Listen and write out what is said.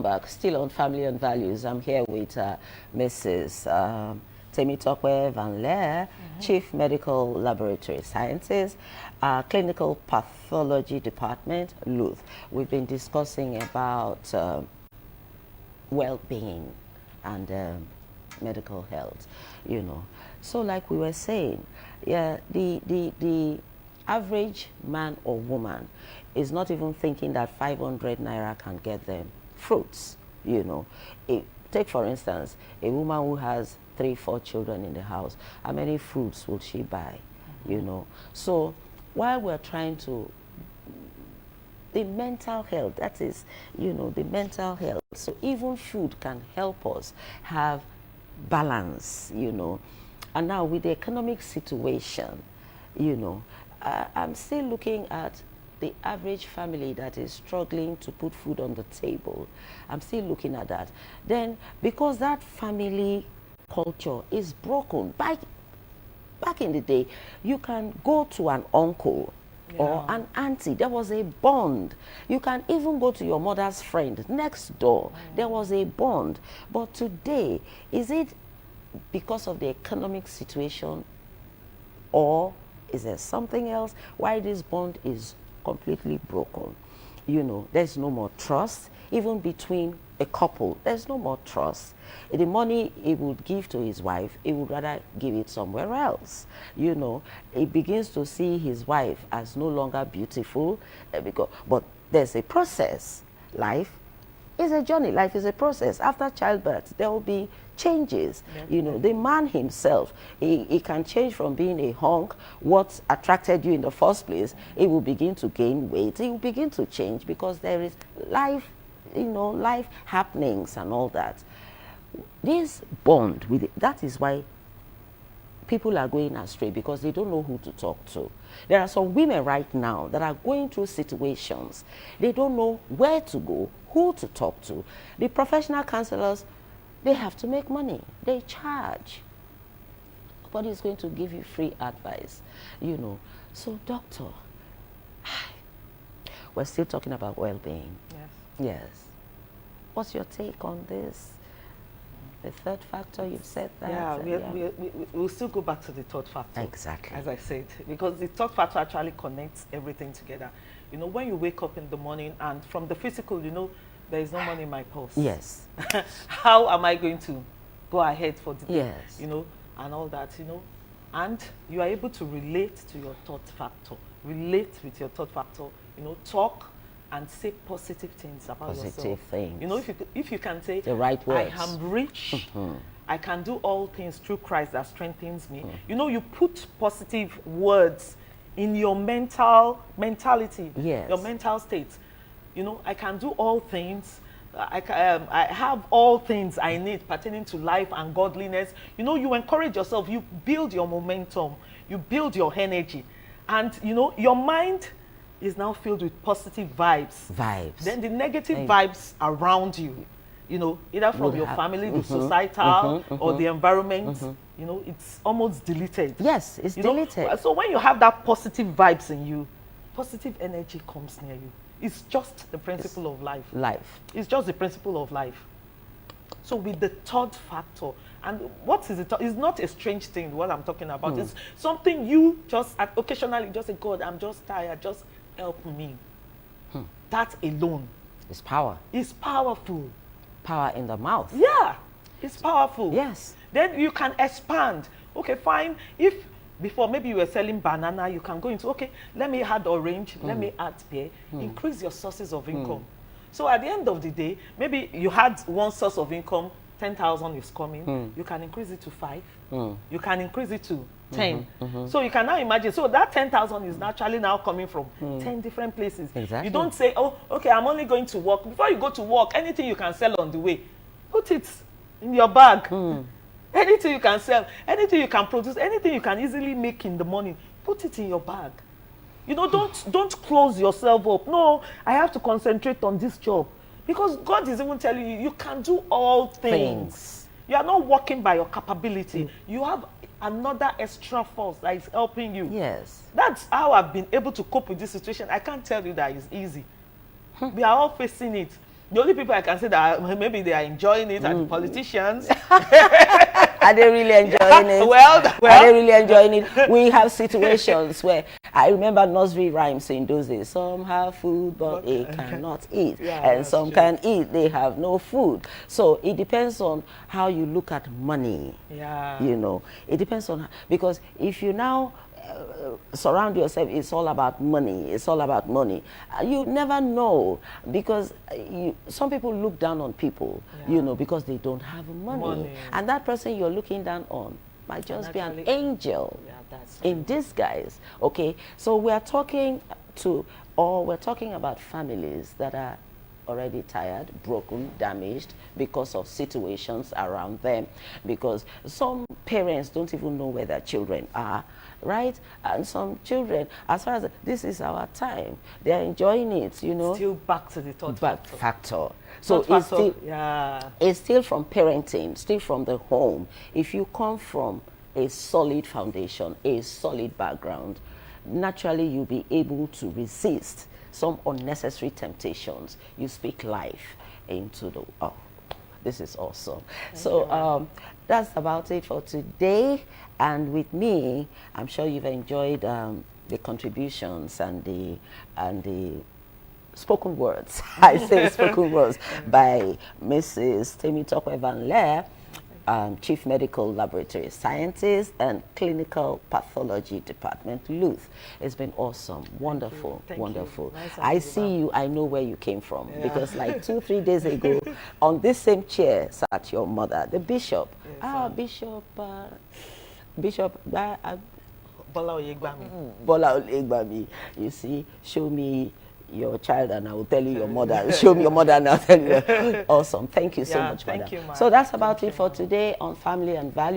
back. Still on Family and Values. I'm here with Mrs. Tope Van Leer, Chief Medical Laboratory Sciences, Clinical Pathology Department, LUTH. We've been discussing about well-being and medical health, you know. So like we were saying, yeah, the average man or woman is not even thinking that 500 naira can get them fruits, you know. Take for instance, a woman who has 3-4 children in the house, how many fruits will she buy, you know? So while we're trying to, the mental health, that is, you know, the mental health. So even food can help us have balance, you know. And now with the economic situation, you know, I'm still looking at the average family that is struggling to put food on the table. I'm still looking at that. Then, because that family culture is broken, back in the day, you can go to an uncle or an auntie. There was a bond. You can even go to your mother's friend next door. There was a bond. But today, is it because of the economic situation, or is there something else why this bond is completely broken? You know, there's no more trust, even between a couple. There's no more trust. The money he would give to his wife, he would rather give it somewhere else. You know, he begins to see his wife as no longer beautiful, but there's a process. Life is a journey. Life is a process. After childbirth, there will be changes. You know, the man himself, he can change from being a hunk, what attracted you in the first place, he will begin to gain weight, he will begin to change because there is life, you know, life happenings and all that. This bond with it, that is why people are going astray, because they don't know who to talk to. There are some women right now that are going through situations. They don't know where to go, who to talk to. The professional counselors, they have to make money. They charge. Nobody is going to give you free advice, you know. So, doctor, we're still talking about well-being. Yes. Yes. What's your take on this? The third factor, you've said that. Yeah, we'll still go back to the third factor. Exactly. As I said, because the third factor actually connects everything together. You know, when you wake up in the morning and from the physical, you know, there is no money in my purse. Yes. How am I going to go ahead for the day? Yes. You know, and all that, you know. And you are able to relate to your third factor. Relate with your third factor. You know, talk and say positive things about yourself. Positive things. You know, if you can say, the right words. I am rich, I can do all things through Christ that strengthens me. You know, you put positive words in your mentality, your mental state. You know, I can do all things. I have all things I need pertaining to life and godliness. You know, you encourage yourself. You build your momentum. You build your energy. And, you know, your mind is now filled with positive vibes. Then the negative vibes around you, you know, either from your family, the societal, or the environment, you know, it's almost deleted. Yes, it's deleted. So when you have that positive vibes in you, positive energy comes near you. It's just the principle of life. It's just the principle of life. So with the third factor, and what is it? It's not a strange thing, what I'm talking about. It's something you just occasionally just say, God, I'm just tired, just help me. That alone is power. It's powerful. Power in the mouth. Yeah, it's powerful. Yes. Then you can expand. Okay, fine. If before maybe you were selling banana, you can go into, okay, let me add orange, let me add pear, increase your sources of income. So at the end of the day, maybe you had one source of income, 10,000 is coming, you can increase it to 5, you can increase it to 10. So you can now imagine, so that 10,000 is naturally now coming from 10 different places. Exactly. You don't say, oh, okay, I'm only going to work. Before you go to work, anything you can sell on the way, put it in your bag. Anything you can sell, anything you can produce, anything you can easily make in the morning, put it in your bag. You know, don't close yourself up. No, I have to concentrate on this job. Because God is even telling you, you can do all things. You are not working by your capability. You have another extra force that is helping you. Yes. That's how I've been able to cope with this situation. I can't tell you that it's easy. We are all facing it. The only people I can say that maybe they are enjoying it are the politicians. Are they really enjoying it? Well, are they really enjoying it? We have situations where I remember nursery rhymes in those days. Some have food, but they cannot eat. Yeah, and some can eat, they have no food. So it depends on how you look at money. Yeah. You know, it depends on, because if you now surround yourself, it's all about money, it's all about money. You never know, because some people look down on people, you know, because they don't have money. And that person you're looking down on might just be an angel in disguise. Okay, so we're talking about families that are already tired, broken, damaged because of situations around them, because some parents don't even know where their children are, right? And some children, as far as this is our time, they're enjoying it, you know. Still back to the third factor. So it's still from parenting, still from the home. If you come from a solid foundation, a solid background, naturally you'll be able to resist some unnecessary temptations. You speak life into the, oh, this is awesome. So that's about it for today. And with me, I'm sure you've enjoyed the contributions and the spoken words. I say spoken words by Mrs. Tope Van Leer, Chief Medical Laboratory Scientist and Clinical Pathology Department, Luth. It's been awesome, wonderful, wonderful. Nice. I see you, I know where you came from, because like 2-3 days ago, on this same chair sat your mother, the bishop. Bishop Bola Oyegbami. Bola Oyegbami. You see, show me your child and I will tell you your mother. Show me your mother and I'll tell you. Awesome. Thank you so much, thank you, so that's about it for today on Family and Value.